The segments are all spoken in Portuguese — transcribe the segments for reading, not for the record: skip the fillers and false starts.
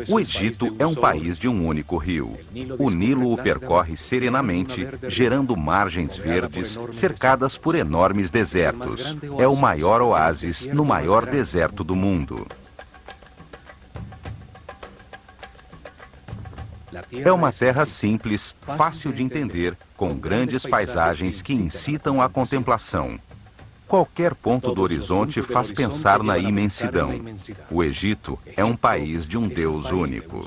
O Egito é um país de um único rio. O Nilo o percorre serenamente, gerando margens verdes cercadas por enormes desertos. É o maior oásis no maior deserto do mundo. É uma terra simples, fácil de entender, com grandes paisagens que incitam à contemplação. Qualquer ponto do horizonte faz pensar na imensidão. O Egito é um país de um Deus único.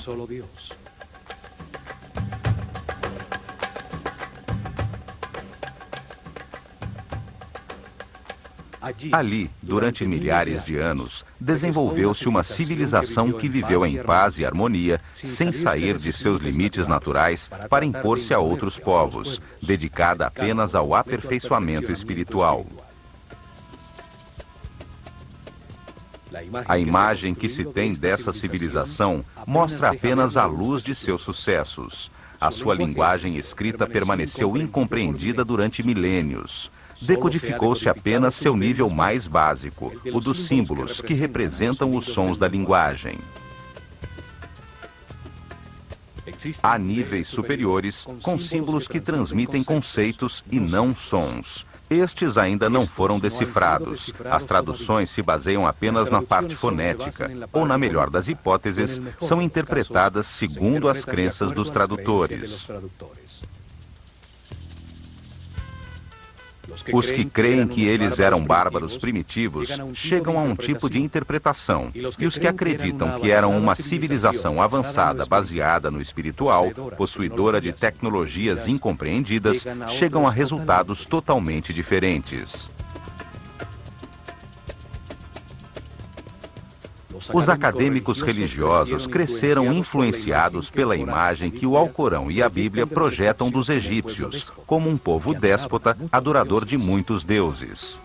Ali, durante milhares de anos, desenvolveu-se uma civilização que viveu em paz e harmonia, sem sair de seus limites naturais para impor-se a outros povos, dedicada apenas ao aperfeiçoamento espiritual. A imagem que se tem dessa civilização mostra apenas a luz de seus sucessos. A sua linguagem escrita permaneceu incompreendida durante milênios. Decodificou-se apenas seu nível mais básico, o dos símbolos, que representam os sons da linguagem. Há níveis superiores, com símbolos que transmitem conceitos e não sons. Estes ainda não foram decifrados. As traduções se baseiam apenas na parte fonética, ou, na melhor das hipóteses, são interpretadas segundo as crenças dos tradutores. Os que creem que eles eram bárbaros primitivos chegam a um tipo de interpretação, e os que acreditam que eram uma civilização avançada baseada no espiritual, possuidora de tecnologias incompreendidas, chegam a resultados totalmente diferentes. Os acadêmicos religiosos cresceram influenciados pela imagem que o Alcorão e a Bíblia projetam dos egípcios, como um povo déspota, adorador de muitos deuses.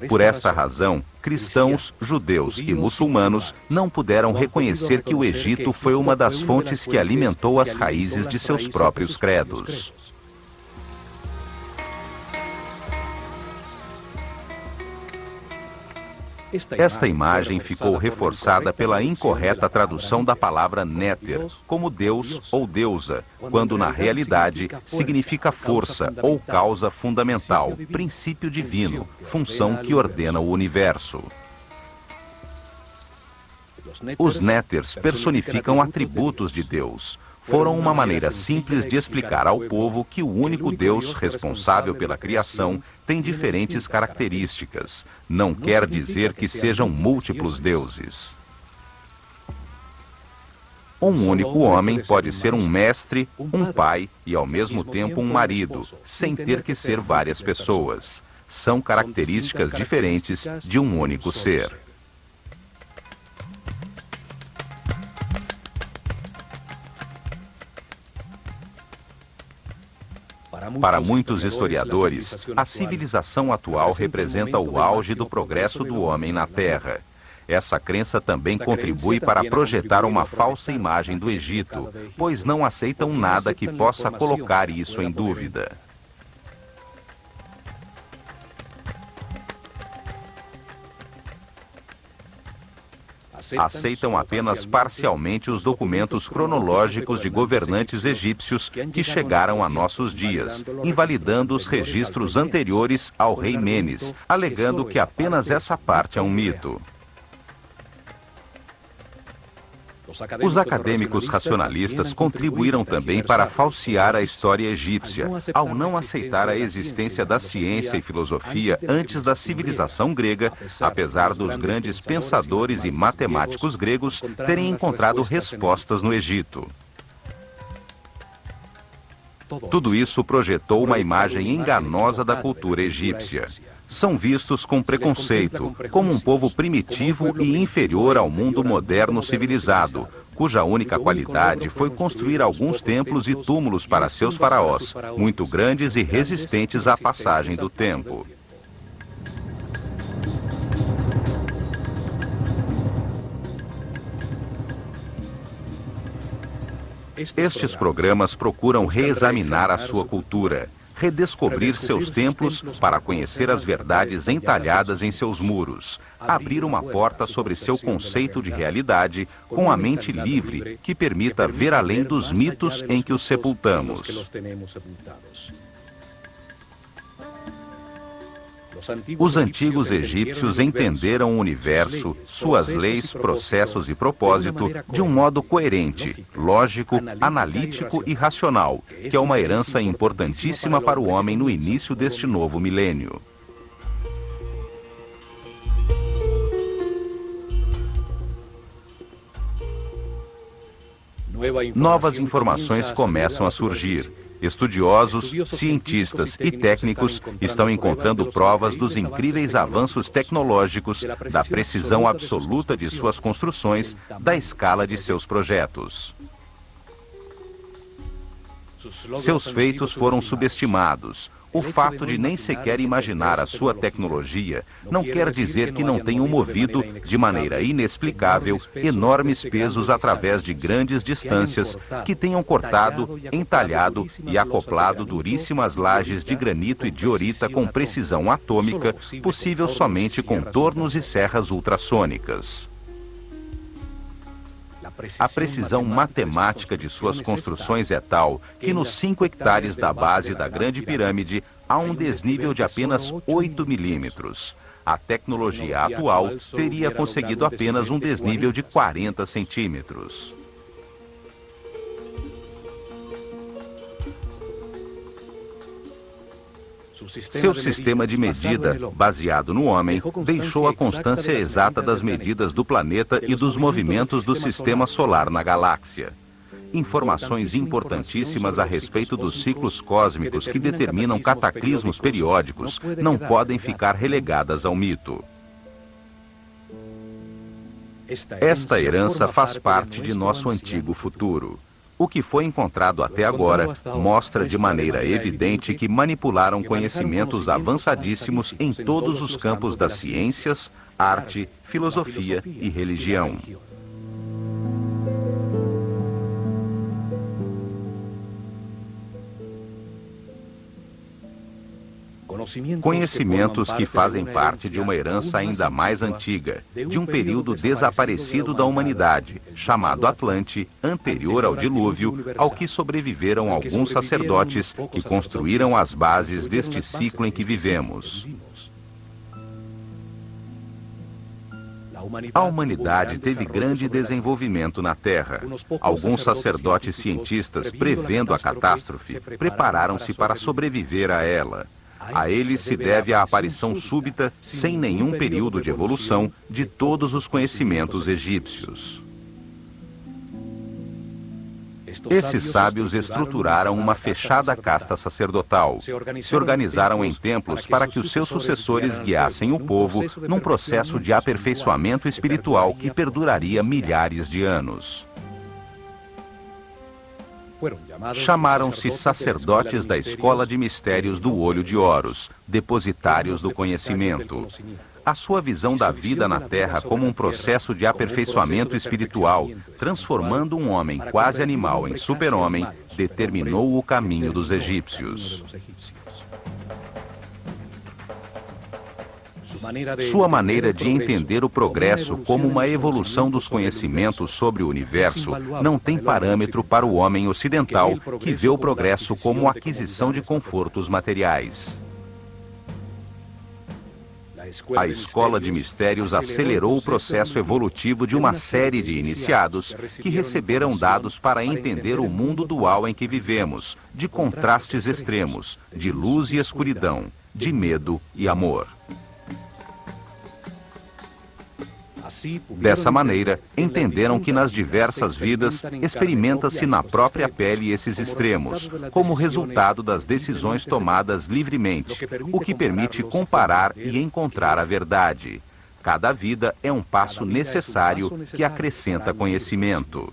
Por esta razão, cristãos, judeus e muçulmanos não puderam reconhecer que o Egito foi uma das fontes que alimentou as raízes de seus próprios credos. Esta imagem ficou reforçada pela incorreta tradução da palavra néter, como Deus ou deusa, quando na realidade significa força ou causa fundamental, princípio divino, função que ordena o universo. Os néters personificam atributos de Deus. Foram uma maneira simples de explicar ao povo que o único Deus responsável pela criação tem diferentes características. Não quer dizer que sejam múltiplos deuses. Um único homem pode ser um mestre, um pai e ao mesmo tempo um marido, sem ter que ser várias pessoas. São características diferentes de um único ser. Para muitos historiadores, a civilização atual representa o auge do progresso do homem na Terra. Essa crença também contribui para projetar uma falsa imagem do Egito, pois não aceitam nada que possa colocar isso em dúvida. Aceitam apenas parcialmente os documentos cronológicos de governantes egípcios que chegaram a nossos dias, invalidando os registros anteriores ao rei Menes, alegando que apenas essa parte é um mito. Os acadêmicos racionalistas contribuíram também para falsear a história egípcia, ao não aceitar a existência da ciência e filosofia antes da civilização grega, apesar dos grandes pensadores e matemáticos gregos terem encontrado respostas no Egito. Tudo isso projetou uma imagem enganosa da cultura egípcia. São vistos com preconceito, como um povo primitivo e inferior ao mundo moderno civilizado, cuja única qualidade foi construir alguns templos e túmulos para seus faraós, muito grandes e resistentes à passagem do tempo. Estes programas procuram reexaminar a sua cultura. redescobrir seus templos para conhecer as verdades entalhadas em seus muros, abrir uma porta sobre seu conceito de realidade com a mente livre que permita ver além dos mitos em que os sepultamos. Os antigos egípcios entenderam o universo, suas leis, processos e propósito de um modo coerente, lógico, analítico e racional, que é uma herança importantíssima para o homem no início deste novo milênio. Novas informações começam a surgir. Estudiosos, cientistas e técnicos estão encontrando provas dos incríveis avanços tecnológicos, da precisão absoluta de suas construções, da escala de seus projetos. Seus feitos foram subestimados. O fato de nem sequer imaginar a sua tecnologia não quer dizer que não tenham movido, de maneira inexplicável, enormes pesos através de grandes distâncias, que tenham cortado, entalhado e acoplado duríssimas lajes de granito e diorita com precisão atômica, possível somente com tornos e serras ultrassônicas. A precisão matemática de suas construções é tal que nos 5 hectares da base da Grande Pirâmide há um desnível de apenas 8 milímetros. A tecnologia atual teria conseguido apenas um desnível de 40 centímetros. Seu sistema de medida, baseado no homem, deixou a constância exata das medidas do planeta e dos movimentos do sistema solar na galáxia. Informações importantíssimas a respeito dos ciclos cósmicos que determinam cataclismos periódicos não podem ficar relegadas ao mito. Esta herança faz parte de nosso antigo futuro. O que foi encontrado até agora mostra de maneira evidente que manipularam conhecimentos avançadíssimos em todos os campos das ciências, arte, filosofia e religião. Conhecimentos que fazem parte de uma herança ainda mais antiga, de um período desaparecido da humanidade, chamado Atlante, anterior ao dilúvio, ao que sobreviveram alguns sacerdotes que construíram as bases deste ciclo em que vivemos. A humanidade teve grande desenvolvimento na Terra. Alguns sacerdotes cientistas, prevendo a catástrofe, prepararam-se para sobreviver a ela. A eles se deve a aparição súbita, sem nenhum período de evolução, de todos os conhecimentos egípcios. Esses sábios estruturaram uma fechada casta sacerdotal. Se organizaram em templos para que os seus sucessores guiassem o povo num processo de aperfeiçoamento espiritual que perduraria milhares de anos. Chamaram-se sacerdotes da escola de mistérios do olho de Horus, depositários do conhecimento. A sua visão da vida na Terra como um processo de aperfeiçoamento espiritual, transformando um homem quase animal em super-homem, determinou o caminho dos egípcios. Sua maneira de entender o progresso como uma evolução dos conhecimentos sobre o universo não tem parâmetro para o homem ocidental, que vê o progresso como aquisição de confortos materiais. A escola de mistérios acelerou o processo evolutivo de uma série de iniciados que receberam dados para entender o mundo dual em que vivemos, de contrastes extremos, de luz e escuridão, de medo e amor. Dessa maneira, entenderam que nas diversas vidas experimenta-se na própria pele esses extremos, como resultado das decisões tomadas livremente, o que permite comparar e encontrar a verdade. Cada vida é um passo necessário que acrescenta conhecimento.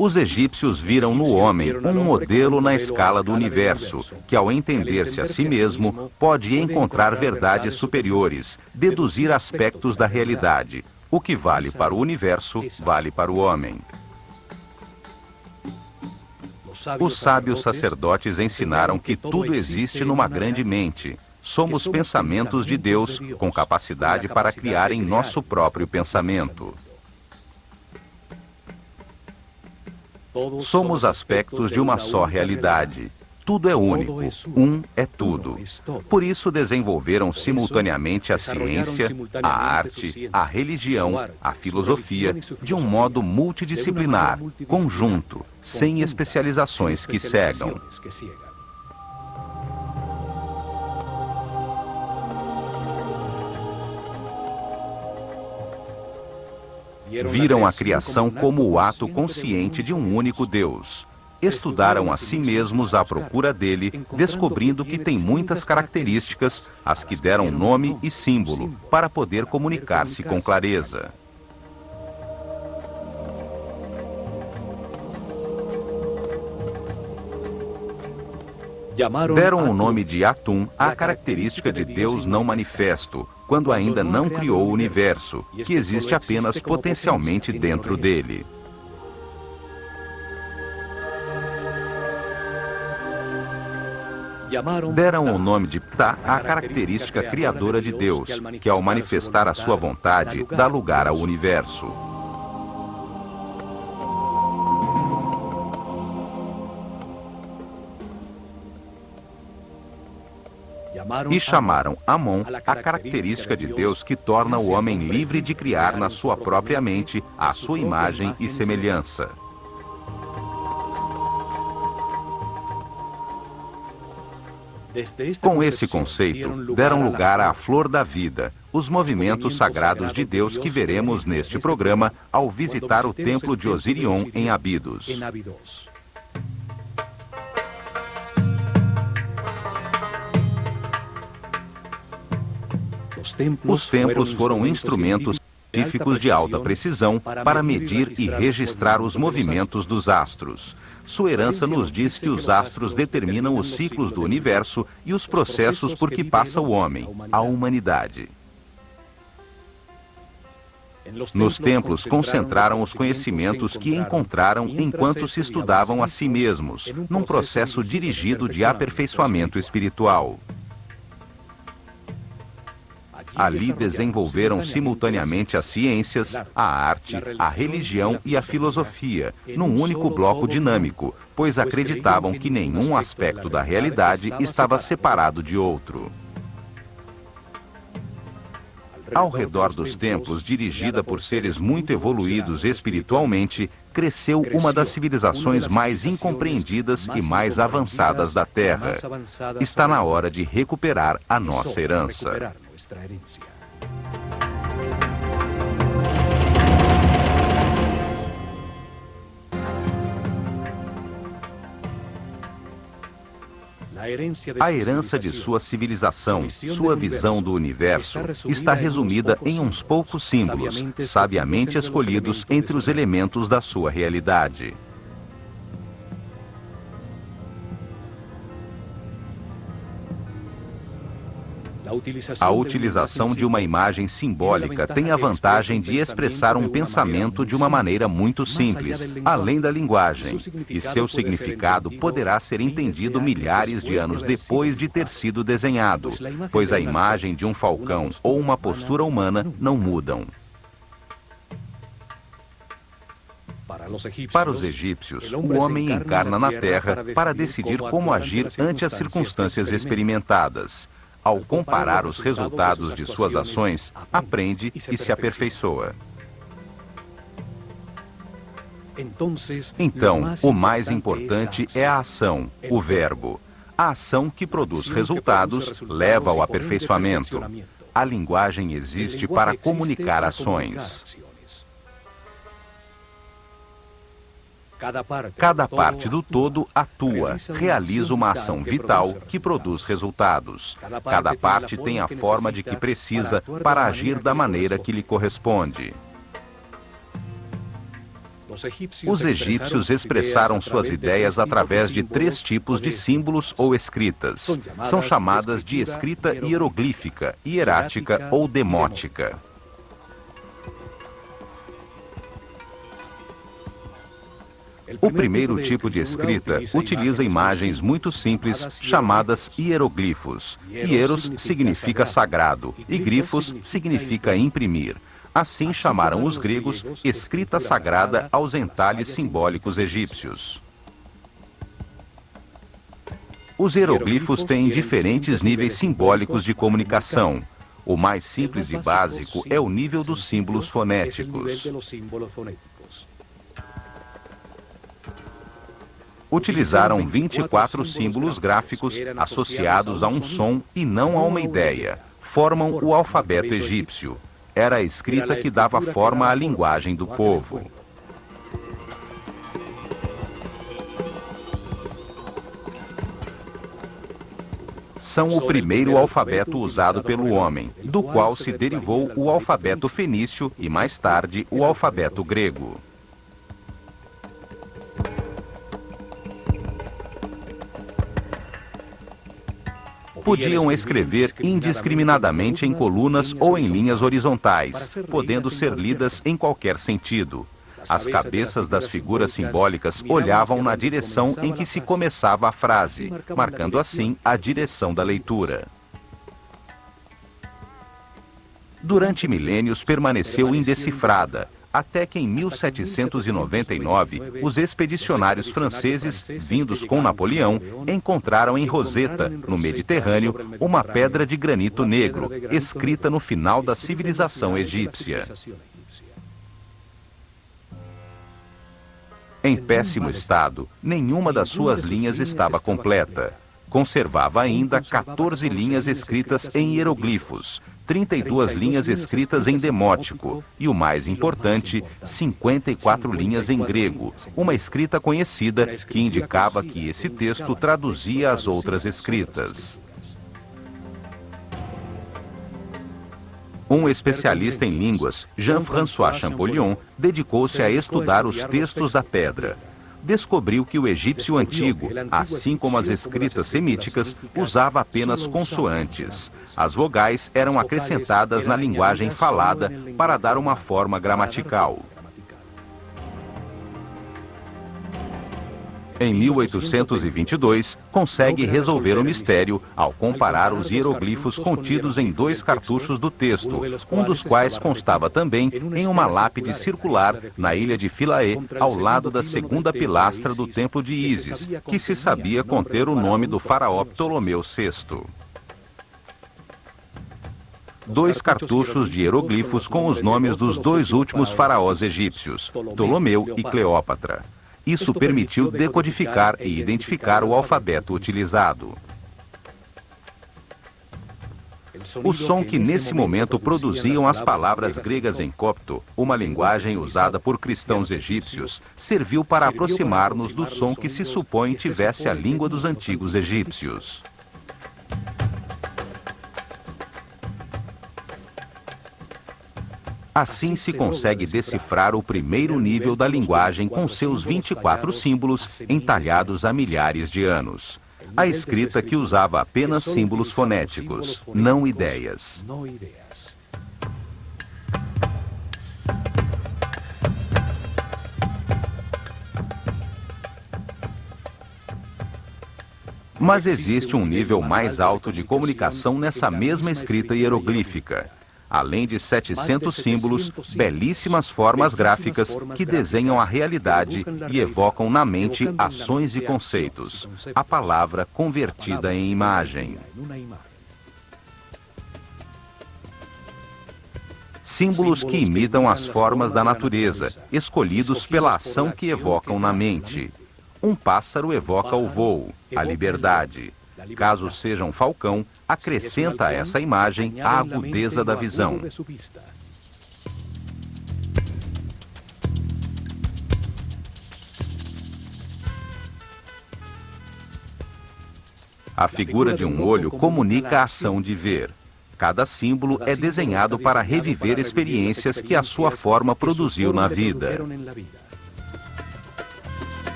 Os egípcios viram no homem um modelo na escala do universo, que ao entender-se a si mesmo, pode encontrar verdades superiores, deduzir aspectos da realidade. O que vale para o universo, vale para o homem. Os sábios sacerdotes ensinaram que tudo existe numa grande mente. Somos pensamentos de Deus, com capacidade para criar em nosso próprio pensamento. Somos aspectos de uma só realidade. Tudo é único. Um é tudo. Por isso desenvolveram simultaneamente a ciência, a arte, a religião, a filosofia, de um modo multidisciplinar, conjunto, sem especializações que cegam. Viram a criação como o ato consciente de um único Deus. Estudaram a si mesmos à procura dele, descobrindo que tem muitas características, as que deram nome e símbolo, para poder comunicar-se com clareza. Deram o nome de Atum à característica de Deus não manifesto, quando ainda não criou o universo, que existe apenas potencialmente dentro dele. Deram o nome de Ptah à característica criadora de Deus, que ao manifestar a sua vontade, dá lugar ao universo. E chamaram Amon a característica de Deus que torna o homem livre de criar na sua própria mente a sua imagem e semelhança. Com esse conceito, deram lugar à flor da vida, os movimentos sagrados de Deus que veremos neste programa ao visitar o templo de Osirion em Abidos. Os templos foram instrumentos científicos de alta precisão para medir e registrar os movimentos dos astros. Sua herança nos diz que os astros determinam os ciclos do universo e os processos por que passa o homem, a humanidade. Nos templos concentraram os conhecimentos que encontraram enquanto se estudavam a si mesmos, num processo dirigido de aperfeiçoamento espiritual. Ali desenvolveram simultaneamente as ciências, a arte, a religião e a filosofia, num único bloco dinâmico, pois acreditavam que nenhum aspecto da realidade estava separado de outro. Ao redor dos templos, dirigida por seres muito evoluídos espiritualmente, cresceu uma das civilizações mais incompreendidas e mais avançadas da Terra. Está na hora de recuperar a nossa herança. A herança de sua civilização, sua visão do universo, está resumida em uns poucos símbolos, sabiamente escolhidos entre os elementos da sua realidade. A utilização de uma imagem simbólica tem a vantagem de expressar um pensamento de uma maneira muito simples, além da linguagem, e seu significado poderá ser entendido milhares de anos depois de ter sido desenhado, pois a imagem de um falcão ou uma postura humana não mudam. Para os egípcios, o homem encarna na Terra para decidir como agir ante as circunstâncias experimentadas. Ao comparar os resultados de suas ações, aprende e se aperfeiçoa. Então, o mais importante é a ação, o verbo. A ação que produz resultados leva ao aperfeiçoamento. A linguagem existe para comunicar ações. Cada parte do todo atua, realiza uma ação vital que produz resultados. Cada parte tem a forma de que precisa para agir da maneira que lhe corresponde. Os egípcios expressaram suas ideias através de 3 tipos de símbolos ou escritas. São chamadas de escrita hieroglífica, hierática ou demótica. O primeiro tipo de escrita utiliza imagens muito simples chamadas hieroglifos. Hieros significa sagrado e glifos significa imprimir. Assim chamaram os gregos escrita sagrada aos entalhes simbólicos egípcios. Os hieroglifos têm diferentes níveis simbólicos de comunicação. O mais simples e básico é o nível dos símbolos fonéticos. Utilizaram 24 símbolos gráficos associados a um som e não a uma ideia. Formam o alfabeto egípcio. Era a escrita que dava forma à linguagem do povo. São o primeiro alfabeto usado pelo homem, do qual se derivou o alfabeto fenício e, mais tarde, o alfabeto grego. Podiam escrever indiscriminadamente em colunas ou em linhas horizontais, podendo ser lidas em qualquer sentido. As cabeças das figuras simbólicas olhavam na direção em que se começava a frase, marcando assim a direção da leitura. Durante milênios permaneceu indecifrada, até que em 1799, os expedicionários franceses, vindos com Napoleão, encontraram em Roseta, no Mediterrâneo, uma pedra de granito negro, escrita no final da civilização egípcia. Em péssimo estado, nenhuma das suas linhas estava completa. Conservava ainda 14 linhas escritas em hieroglifos, 32 linhas escritas em demótico e, o mais importante, 54 linhas em grego, uma escrita conhecida que indicava que esse texto traduzia as outras escritas. Um especialista em línguas, Jean-François Champollion, dedicou-se a estudar os textos da pedra. Descobriu que o egípcio antigo, assim como as escritas semíticas, usava apenas consoantes. As vogais eram acrescentadas na linguagem falada para dar uma forma gramatical. Em 1822, consegue resolver o mistério ao comparar os hieroglifos contidos em 2 cartuchos do texto, um dos quais constava também em uma lápide circular na ilha de Philae, ao lado da segunda pilastra do templo de Ísis, que se sabia conter o nome do faraó Ptolomeu VI. 2 cartuchos de hieroglifos com os nomes dos 2 últimos faraós egípcios, Ptolomeu e Cleópatra. Isso permitiu decodificar e identificar o alfabeto utilizado. O som que nesse momento produziam as palavras gregas em copto, uma linguagem usada por cristãos egípcios, serviu para aproximar-nos do som que se supõe tivesse a língua dos antigos egípcios. Assim se consegue decifrar o primeiro nível da linguagem com seus 24 símbolos entalhados há milhares de anos. A escrita que usava apenas símbolos fonéticos, não ideias. Mas existe um nível mais alto de comunicação nessa mesma escrita hieroglífica. Além de 700 símbolos, belíssimas formas gráficas que desenham a realidade e evocam na mente ações e conceitos. A palavra convertida em imagem. Símbolos que imitam as formas da natureza, escolhidos pela ação que evocam na mente. Um pássaro evoca o voo, a liberdade. Caso seja um falcão, acrescenta a essa imagem a agudeza da visão. A figura de um olho comunica a ação de ver. Cada símbolo é desenhado para reviver experiências que a sua forma produziu na vida.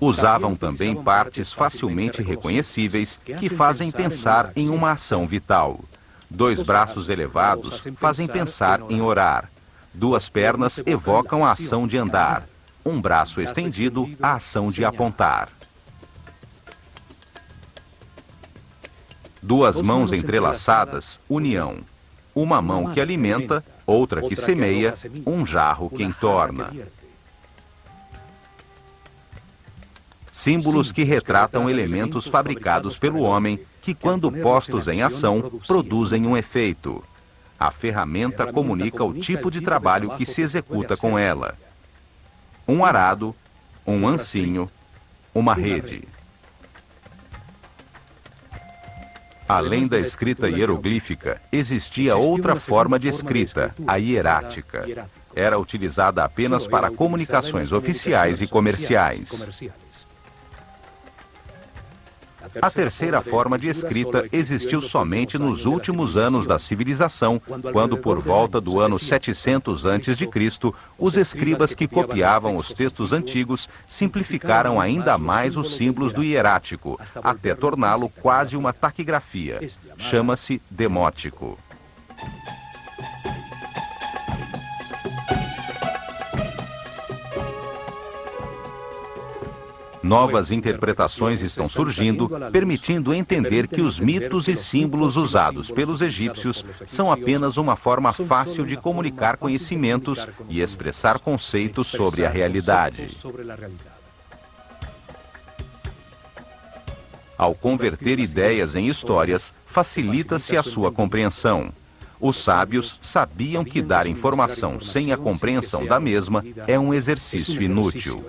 Usavam também partes facilmente reconhecíveis que fazem pensar em uma ação vital. 2 braços elevados fazem pensar em orar. 2 pernas evocam a ação de andar. 1 braço estendido, a ação de apontar. 2 mãos entrelaçadas, união. 1 mão que alimenta, outra que semeia, 1 jarro que entorna. Símbolos que retratam elementos fabricados pelo homem que, quando postos em ação, produzem um efeito. A ferramenta comunica o tipo de trabalho que se executa com ela. 1 arado, 1 ancinho, 1 rede. Além da escrita hieroglífica, existia outra forma de escrita, a hierática. Era utilizada apenas para comunicações oficiais e comerciais. A terceira forma de escrita existiu somente nos últimos anos da civilização, quando, por volta do ano 700 a.C., os escribas que copiavam os textos antigos simplificaram ainda mais os símbolos do hierático, até torná-lo quase uma taquigrafia. Chama-se demótico. Novas interpretações estão surgindo, permitindo entender que os mitos e símbolos usados pelos egípcios são apenas uma forma fácil de comunicar conhecimentos e expressar conceitos sobre a realidade. Ao converter ideias em histórias, facilita-se a sua compreensão. Os sábios sabiam que dar informação sem a compreensão da mesma é um exercício inútil.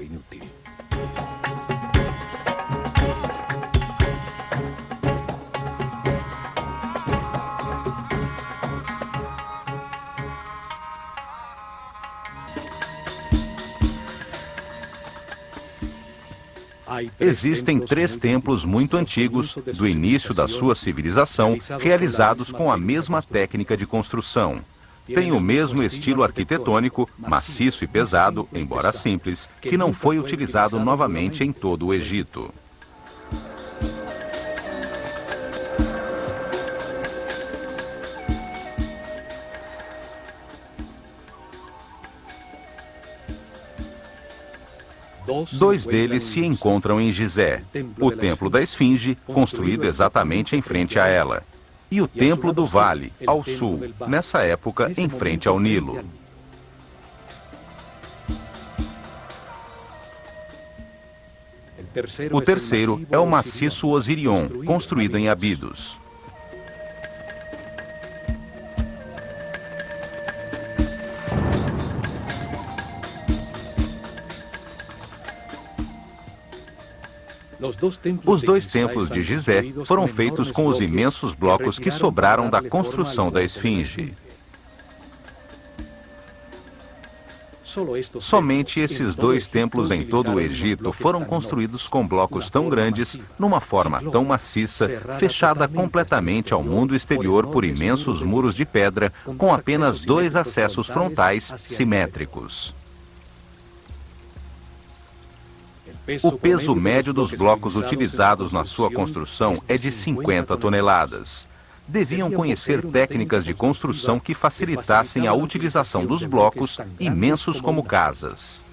Existem 3 templos muito antigos, do início da sua civilização, realizados com a mesma técnica de construção. Tem o mesmo estilo arquitetônico, maciço e pesado, embora simples, que não foi utilizado novamente em todo o Egito. Dois deles se encontram em Gizé, o Templo da Esfinge, construído exatamente em frente a ela, e o Templo do Vale, ao sul, nessa época em frente ao Nilo. O terceiro é o maciço Osirion, construído em Abidos. Os 2 templos de Gizé foram feitos com os imensos blocos que sobraram da construção da Esfinge. Somente esses 2 templos em todo o Egito foram construídos com blocos tão grandes, numa forma tão maciça, fechada completamente ao mundo exterior por imensos muros de pedra, com apenas 2 acessos frontais simétricos. O peso médio dos blocos utilizados na sua construção é de 50 toneladas. Deviam conhecer técnicas de construção que facilitassem a utilização dos blocos, imensos como casas.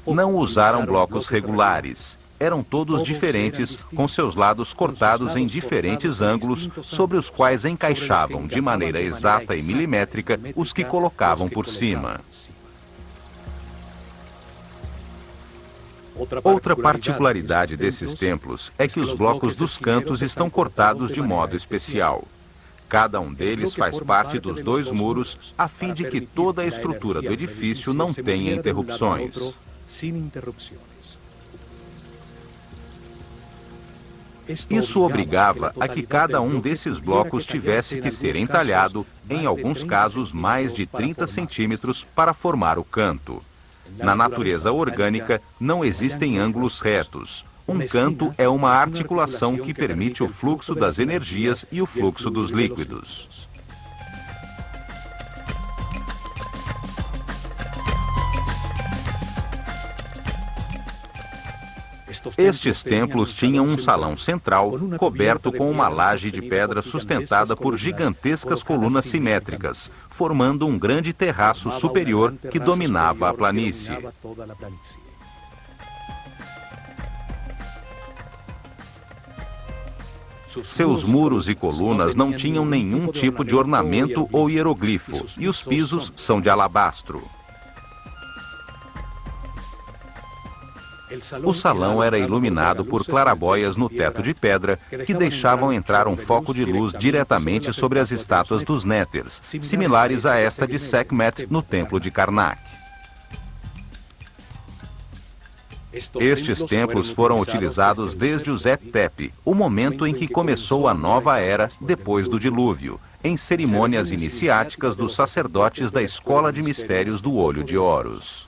Não usaram blocos regulares. Eram todos diferentes, com seus lados cortados em diferentes ângulos, sobre os quais encaixavam de maneira exata e milimétrica os que colocavam por cima. Outra particularidade desses templos é que os blocos dos cantos estão cortados de modo especial. Cada um deles faz parte dos 2 muros, a fim de que toda a estrutura do edifício não tenha interrupções. Isso obrigava a que cada um desses blocos tivesse que ser entalhado, em alguns casos mais de 30 centímetros, para formar o canto. Na natureza orgânica, não existem ângulos retos. Um canto é uma articulação que permite o fluxo das energias e o fluxo dos líquidos. Estes templos tinham um salão central coberto com uma laje de pedra sustentada por gigantescas colunas simétricas, formando um grande terraço superior que dominava a planície. Seus muros e colunas não tinham nenhum tipo de ornamento ou hieroglifo, e os pisos são de alabastro. O salão era iluminado por clarabóias no teto de pedra que deixavam entrar um foco de luz diretamente sobre as estátuas dos Néters, similares a esta de Sekhmet no templo de Karnak. Estes templos foram utilizados desde o Zet-Tepe, o momento em que começou a nova era depois do dilúvio, em cerimônias iniciáticas dos sacerdotes da Escola de Mistérios do Olho de Horus.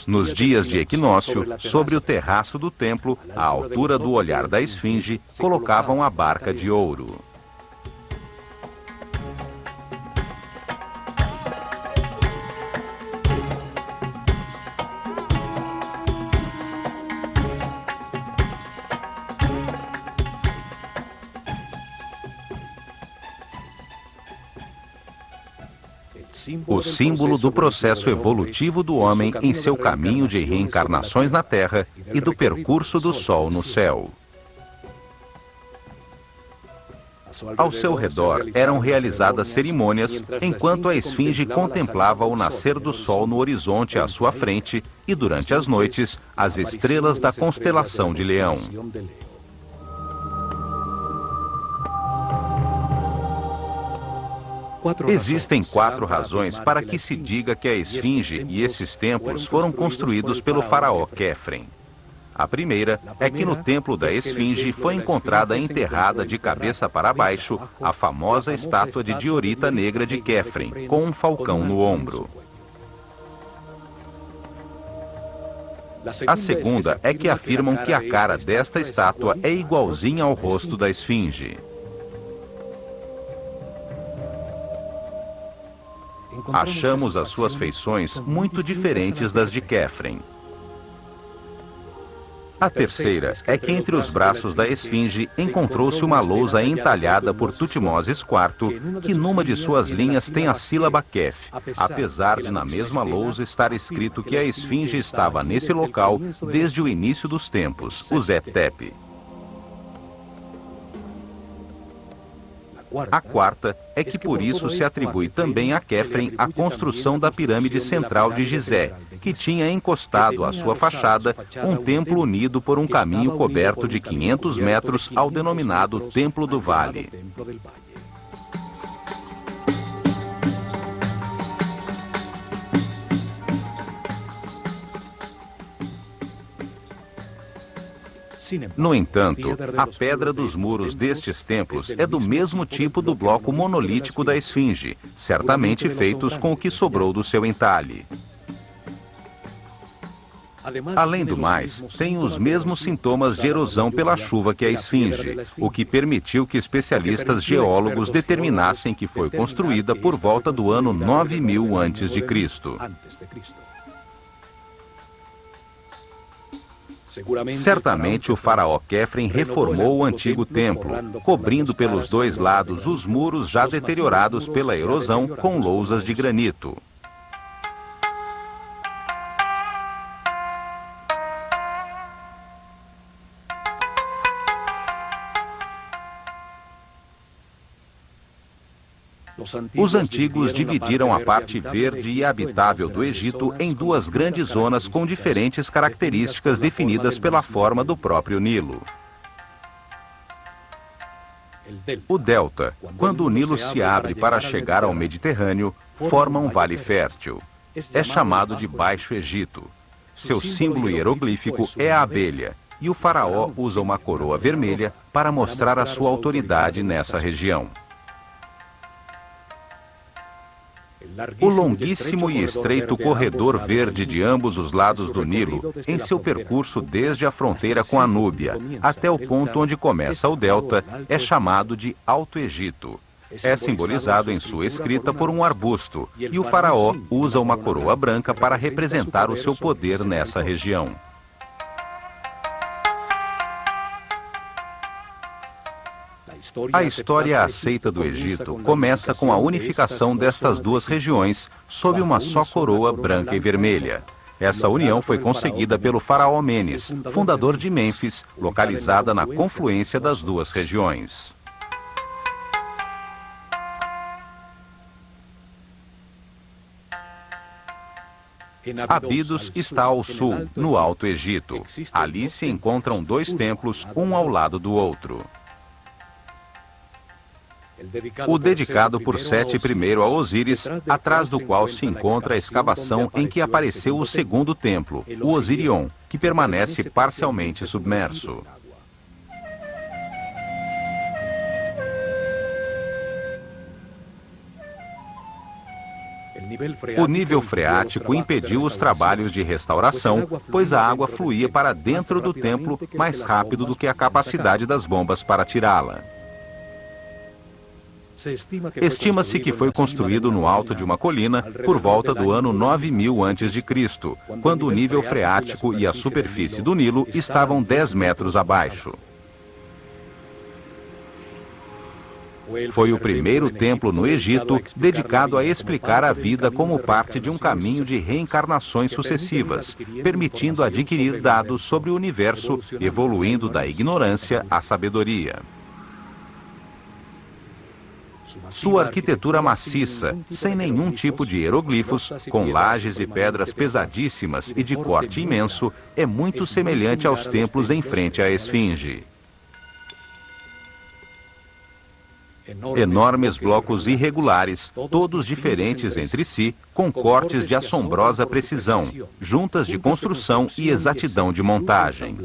Nos dias de equinócio, sobre o terraço do templo, à altura do olhar da esfinge, colocavam a barca de ouro. O símbolo do processo evolutivo do homem em seu caminho de reencarnações na Terra e do percurso do Sol no céu. Ao seu redor eram realizadas cerimônias, enquanto a esfinge contemplava o nascer do Sol no horizonte à sua frente e, durante as noites, as estrelas da constelação de Leão. Existem 4 razões para que se diga que a esfinge e esses templos foram construídos pelo faraó Quefren. A primeira é que no templo da esfinge foi encontrada enterrada de cabeça para baixo a famosa estátua de Diorita Negra de Quefren, com um falcão no ombro. A segunda é que afirmam que a cara desta estátua é igualzinha ao rosto da esfinge. Achamos as suas feições muito diferentes das de Quefren. A terceira é que entre os braços da esfinge encontrou-se uma lousa entalhada por Tutmoses IV, que numa de suas linhas tem a sílaba Kef, apesar de na mesma lousa estar escrito que a esfinge estava nesse local desde o início dos tempos, o Zet-Tepe. A quarta é que por isso se atribui também a Quefren a construção da pirâmide central de Gizé, que tinha encostado à sua fachada um templo unido por um caminho coberto de 500 metros ao denominado Templo do Vale. No entanto, a pedra dos muros destes templos é do mesmo tipo do bloco monolítico da esfinge, certamente feitos com o que sobrou do seu entalhe. Além do mais, tem os mesmos sintomas de erosão pela chuva que a esfinge, o que permitiu que especialistas geólogos determinassem que foi construída por volta do ano 9000 a.C. Certamente o faraó Quefren reformou o antigo templo, cobrindo pelos 2 lados os muros já deteriorados pela erosão com lousas de granito. Os antigos dividiram a parte verde e habitável do Egito em 2 grandes zonas com diferentes características definidas pela forma do próprio Nilo. O delta, quando o Nilo se abre para chegar ao Mediterrâneo, forma um vale fértil. É chamado de Baixo Egito. Seu símbolo hieroglífico é a abelha, e o faraó usa uma coroa vermelha para mostrar a sua autoridade nessa região. O longuíssimo e estreito corredor verde de ambos os lados do Nilo, em seu percurso desde a fronteira com a Núbia até o ponto onde começa o delta, é chamado de Alto Egito. É simbolizado em sua escrita por um arbusto, e o faraó usa uma coroa branca para representar o seu poder nessa região. A história aceita do Egito começa com a unificação destas duas regiões sob uma só coroa branca e vermelha. Essa união foi conseguida pelo faraó Menes, fundador de Mênfis, localizada na confluência das duas regiões. Abidos está ao sul, no Alto Egito. Ali se encontram dois templos, um ao lado do outro. O dedicado por Sete I a Osíris, atrás do qual se encontra a escavação em que apareceu o segundo templo, o Osirion, que permanece parcialmente submerso. O nível freático impediu os trabalhos de restauração, pois a água fluía para dentro do templo mais rápido do que a capacidade das bombas para tirá-la. Estima-se que foi construído no alto de uma colina por volta do ano 9000 a.C., quando o nível freático e a superfície do Nilo estavam 10 metros abaixo. Foi o primeiro templo no Egito dedicado a explicar a vida como parte de um caminho de reencarnações sucessivas, permitindo adquirir dados sobre o universo, evoluindo da ignorância à sabedoria. Sua arquitetura maciça, sem nenhum tipo de hieroglifos, com lajes e pedras pesadíssimas e de corte imenso, é muito semelhante aos templos em frente à Esfinge. Enormes blocos irregulares, todos diferentes entre si, com cortes de assombrosa precisão, juntas de construção e exatidão de montagem.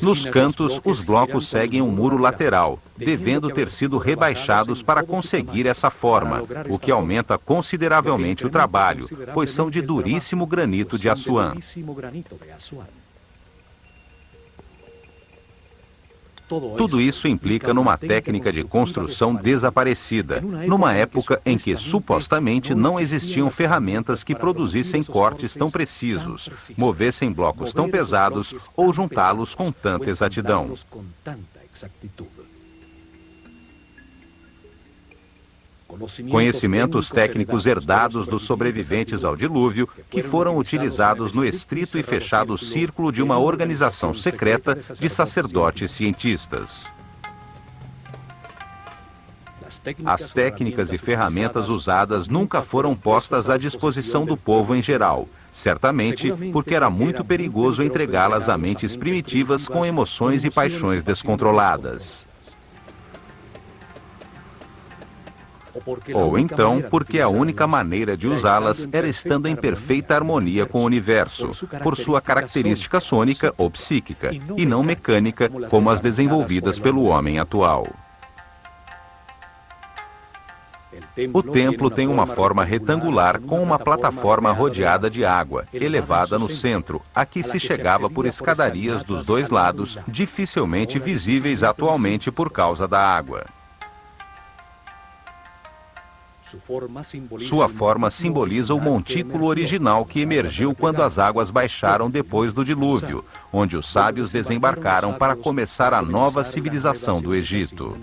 Nos cantos, os blocos seguem um muro lateral, devendo ter sido rebaixados para conseguir essa forma, o que aumenta consideravelmente o trabalho, pois são de duríssimo granito de Assuã. Tudo isso implica numa técnica de construção desaparecida, numa época em que supostamente não existiam ferramentas que produzissem cortes tão precisos, movessem blocos tão pesados ou juntá-los com tanta exatidão. Conhecimentos técnicos herdados dos sobreviventes ao dilúvio, que foram utilizados no estrito e fechado círculo de uma organização secreta de sacerdotes cientistas. As técnicas e ferramentas usadas nunca foram postas à disposição do povo em geral, certamente porque era muito perigoso entregá-las a mentes primitivas com emoções e paixões descontroladas. Ou então, porque a única maneira de usá-las era estando em perfeita harmonia com o universo, por sua característica sônica ou psíquica, e não mecânica como as desenvolvidas pelo homem atual. O templo tem uma forma retangular com uma plataforma rodeada de água, elevada no centro, a que se chegava por escadarias dos dois lados, dificilmente visíveis atualmente por causa da água. Sua forma simboliza o montículo original que emergiu quando as águas baixaram depois do dilúvio, onde os sábios desembarcaram para começar a nova civilização do Egito.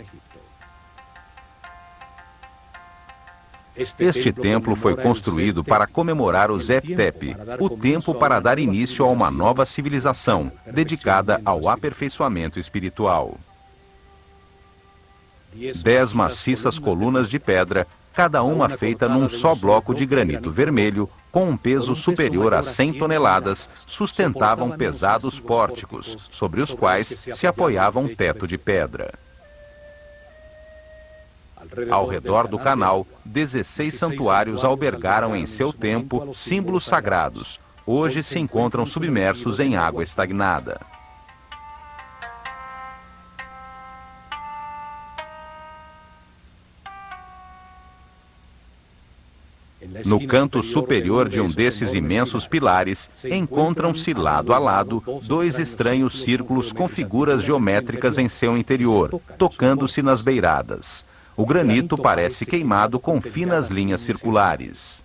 Este templo foi construído para comemorar o Zep-Tepi, o tempo para dar início a uma nova civilização, dedicada ao aperfeiçoamento espiritual. 10 maciças colunas de pedra, cada uma feita num só bloco de granito vermelho, com um peso superior a 100 toneladas, sustentavam pesados pórticos, sobre os quais se apoiava um teto de pedra. Ao redor do canal, 16 santuários albergaram em seu tempo símbolos sagrados. Hoje se encontram submersos em água estagnada. No canto superior de um desses imensos pilares, encontram-se lado a lado dois estranhos círculos com figuras geométricas em seu interior, tocando-se nas beiradas. O granito parece queimado com finas linhas circulares.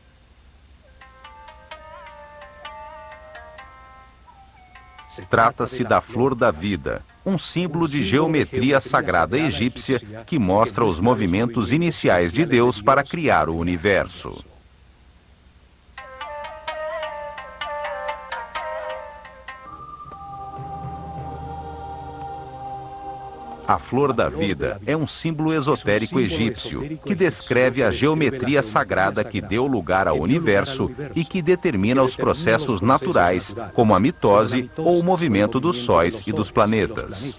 Trata-se da flor da vida, um símbolo de geometria sagrada egípcia que mostra os movimentos iniciais de Deus para criar o universo. A flor da vida é um símbolo esotérico egípcio que descreve a geometria sagrada que deu lugar ao universo e que determina os processos naturais, como a mitose ou o movimento dos sóis e dos planetas.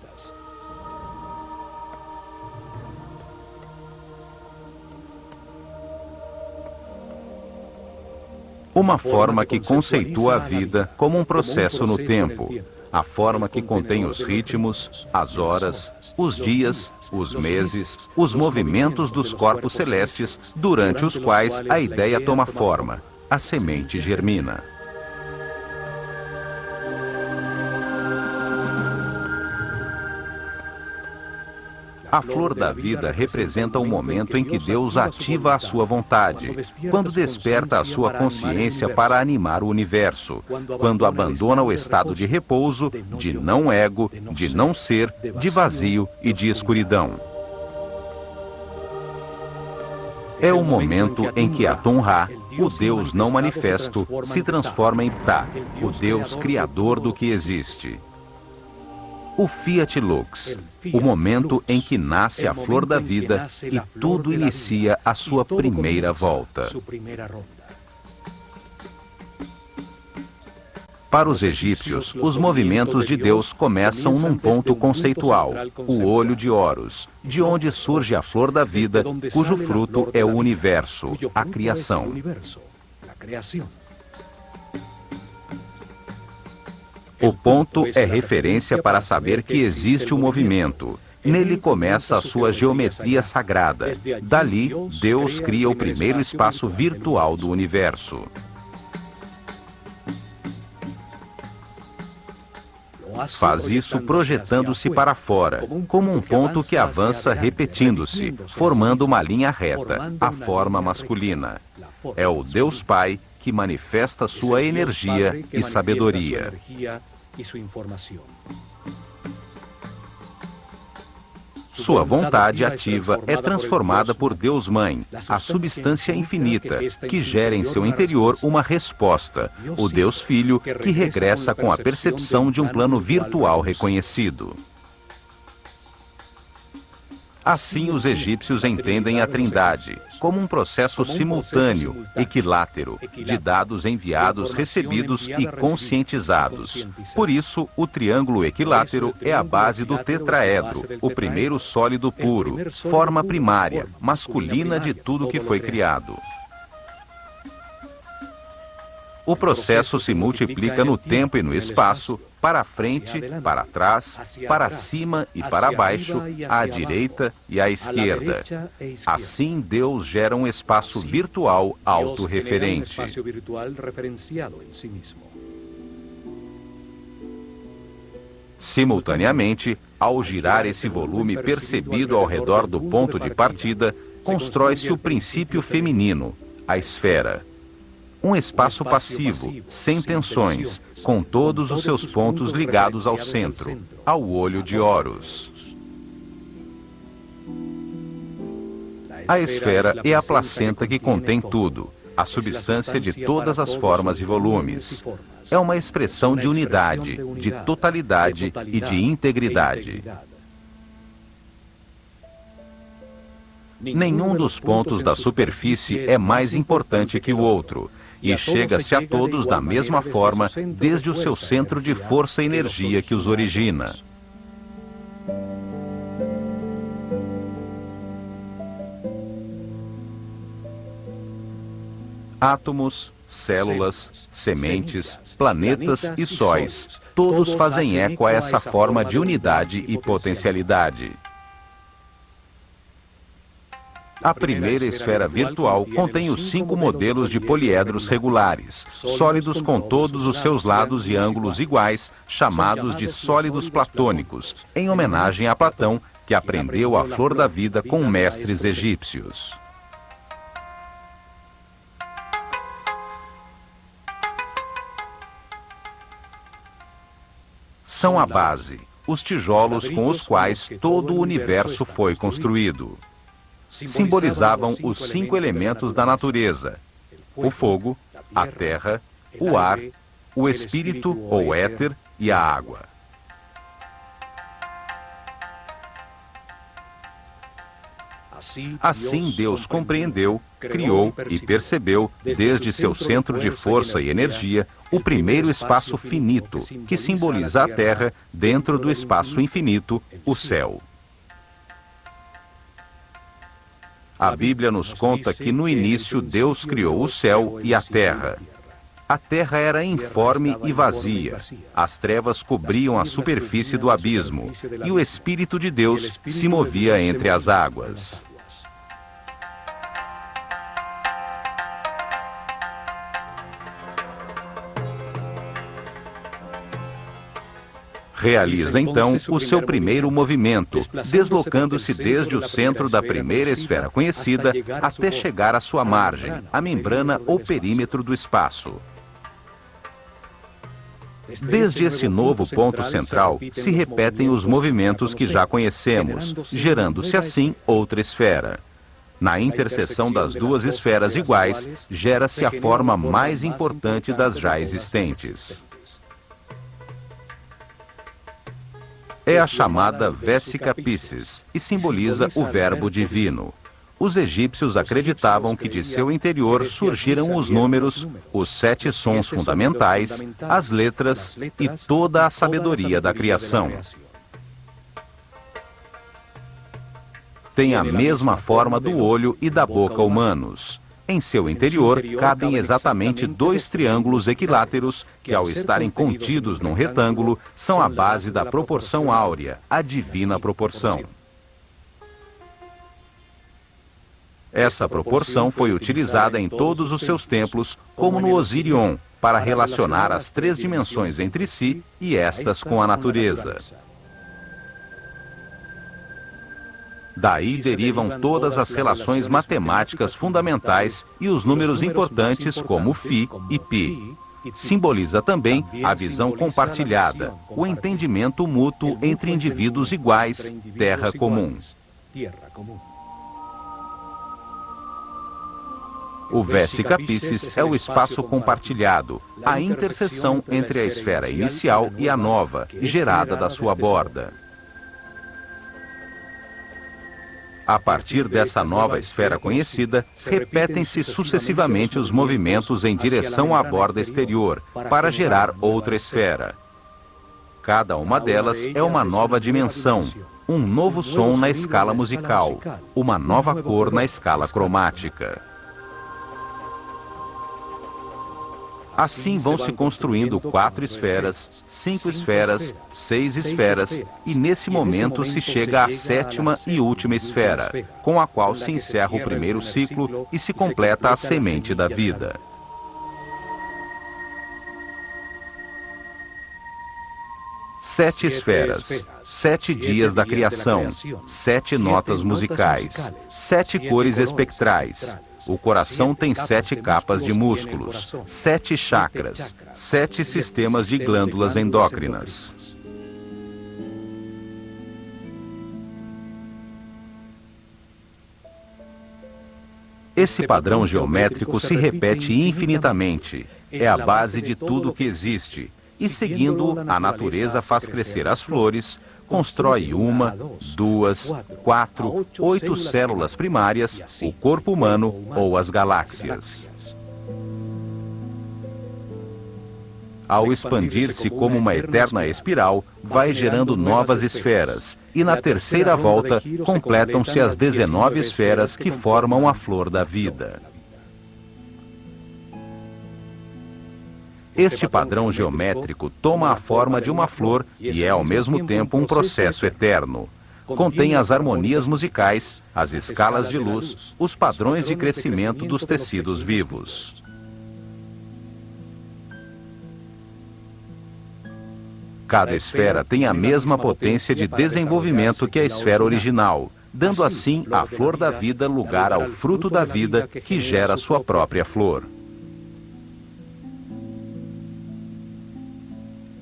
Uma forma que conceitua a vida como um processo no tempo. A forma que contém os ritmos, as horas, os dias, os meses, os movimentos dos corpos celestes, durante os quais a ideia toma forma, a semente germina. A flor da vida representa o momento em que Deus ativa a sua vontade, quando desperta a sua consciência para animar o universo, quando abandona o estado de repouso, de não ego, de não ser, de vazio e de escuridão. É o momento em que Atum-Ra, o Deus não manifesto, se transforma em Ptah, o Deus criador do que existe. O Fiat Lux, o momento em que nasce a flor da vida e tudo inicia a sua primeira volta. Para os egípcios, os movimentos de Deus começam num ponto conceitual, o olho de Horus, de onde surge a flor da vida, cujo fruto é o universo, a criação. O ponto é referência para saber que existe o movimento. Nele começa a sua geometria sagrada. Dali, Deus cria o primeiro espaço virtual do universo. Faz isso projetando-se para fora, como um ponto que avança repetindo-se, formando uma linha reta, a forma masculina. É o Deus Pai que manifesta sua energia e sabedoria. Sua vontade ativa é transformada por Deus Mãe, a substância infinita, que gera em seu interior uma resposta, o Deus Filho, que regressa com a percepção de um plano virtual reconhecido. Assim, os egípcios entendem a Trindade como um processo simultâneo, equilátero, de dados enviados, recebidos e conscientizados. Por isso, o triângulo equilátero é a base do tetraedro, o primeiro sólido puro, forma primária, masculina de tudo que foi criado. O processo se multiplica no tempo e no espaço, para frente, para trás, para cima e para baixo, à direita e à esquerda. Assim, Deus gera um espaço virtual autorreferente. Simultaneamente, ao girar esse volume percebido ao redor do ponto de partida, constrói-se o princípio feminino, a esfera. Um espaço passivo, sem tensões, com todos os seus pontos ligados ao centro, ao olho de Horus. A esfera é a placenta que contém tudo, a substância de todas as formas e volumes. É uma expressão de unidade, de totalidade e de integridade. Nenhum dos pontos da superfície é mais importante que o outro, e chega-se a todos da mesma forma, desde o seu centro de força e energia que os origina. Átomos, células, sementes, planetas e sóis, todos fazem eco a essa forma de unidade e potencialidade. A primeira esfera virtual contém os 5 modelos de poliedros regulares, sólidos com todos os seus lados e ângulos iguais, chamados de sólidos platônicos, em homenagem a Platão, que aprendeu a flor da vida com mestres egípcios. São a base, os tijolos com os quais todo o universo foi construído. Simbolizavam os 5 elementos da natureza: o fogo, a terra, o ar, o espírito ou éter e a água. Assim Deus compreendeu, criou e percebeu, desde seu centro de força e energia, o primeiro espaço finito, que simboliza a Terra, dentro do espaço infinito, o céu. A Bíblia nos conta que no início Deus criou o céu e a terra. A terra era informe e vazia. As trevas cobriam a superfície do abismo, e o Espírito de Deus se movia entre as águas. Realiza então o seu primeiro movimento, deslocando-se desde o centro da primeira esfera conhecida até chegar à sua margem, a membrana ou perímetro do espaço. Desde esse novo ponto central, se repetem os movimentos que já conhecemos, gerando-se assim outra esfera. Na interseção das duas esferas iguais, gera-se a forma mais importante das já existentes. É a chamada Vesica Piscis e simboliza o Verbo Divino. Os egípcios acreditavam que de seu interior surgiram os números, os 7 sons fundamentais, as letras e toda a sabedoria da criação. Tem a mesma forma do olho e da boca humanos. Em seu interior, cabem exatamente 2 triângulos equiláteros que, ao estarem contidos num retângulo, são a base da proporção áurea, a divina proporção. Essa proporção foi utilizada em todos os seus templos, como no Osirion, para relacionar as 3 dimensões entre si e estas com a natureza. Daí derivam todas as relações matemáticas fundamentais e os números importantes como Φ e Π. Simboliza também a visão compartilhada, o entendimento mútuo entre indivíduos iguais, terra comum. O Vesica Piscis é o espaço compartilhado, a interseção entre a esfera inicial e a nova, gerada da sua borda. A partir dessa nova esfera conhecida, repetem-se sucessivamente os movimentos em direção à borda exterior, para gerar outra esfera. Cada uma delas é uma nova dimensão, um novo som na escala musical, uma nova cor na escala cromática. Assim vão se construindo 4 esferas, 5 esferas, 6 esferas, e nesse momento se chega à 7ª e última esfera, com a qual se encerra o primeiro ciclo e se completa a semente da vida. Sete esferas, 7 dias da criação, 7 notas musicais, 7 cores espectrais. O coração tem 7 capas de músculos, 7 chakras, 7 sistemas de glândulas endócrinas. Esse padrão geométrico se repete infinitamente. É a base de tudo que existe. E seguindo, a natureza faz crescer as flores, constrói 1, 2, 4, 8 células primárias, o corpo humano ou as galáxias. Ao expandir-se como uma eterna espiral, vai gerando novas esferas, e na terceira volta, completam-se as 19 esferas que formam a flor da vida. Este padrão geométrico toma a forma de uma flor e é ao mesmo tempo um processo eterno. contém as harmonias musicais, as escalas de luz, os padrões de crescimento dos tecidos vivos. Cada esfera tem a mesma potência de desenvolvimento que a esfera original, dando assim à flor da vida lugar ao fruto da vida que gera sua própria flor.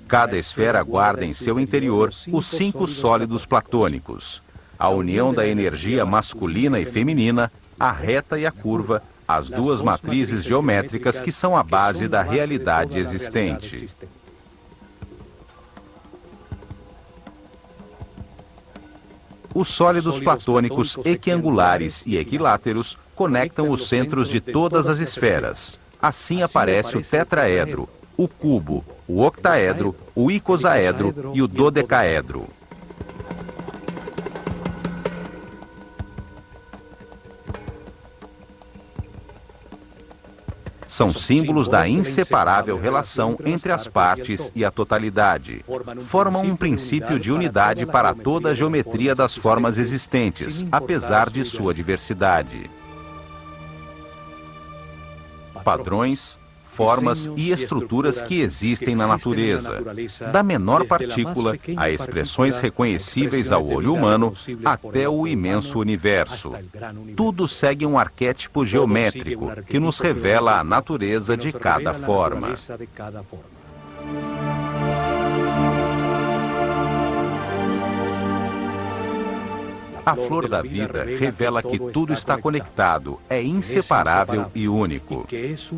Cada esfera guarda em seu interior os 5 sólidos platônicos: a união da energia masculina e feminina, a reta e a curva, as 2 matrizes geométricas que são a base da realidade existente. Os sólidos platônicos equiangulares e equiláteros conectam os centros de todas as esferas. Assim aparece o tetraedro, o cubo, o octaedro, o icosaedro e o dodecaedro. São símbolos da inseparável relação entre as partes e a totalidade. Formam um princípio de unidade para toda a geometria das formas existentes, apesar de sua diversidade. Padrões, formas e estruturas que existem na natureza, da menor partícula a expressões reconhecíveis ao olho humano até o imenso universo. Tudo segue um arquétipo geométrico que nos revela a natureza de cada forma. A flor da vida revela que tudo está conectado, é inseparável e único.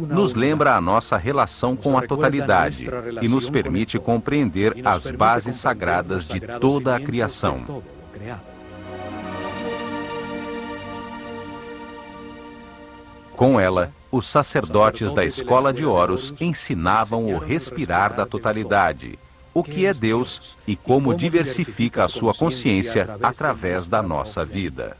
Nos lembra a nossa relação com a totalidade e nos permite compreender as bases sagradas de toda a criação. Com ela, os sacerdotes da escola de Horus ensinavam o respirar da totalidade, o que é Deus e como diversifica a sua consciência através da nossa vida.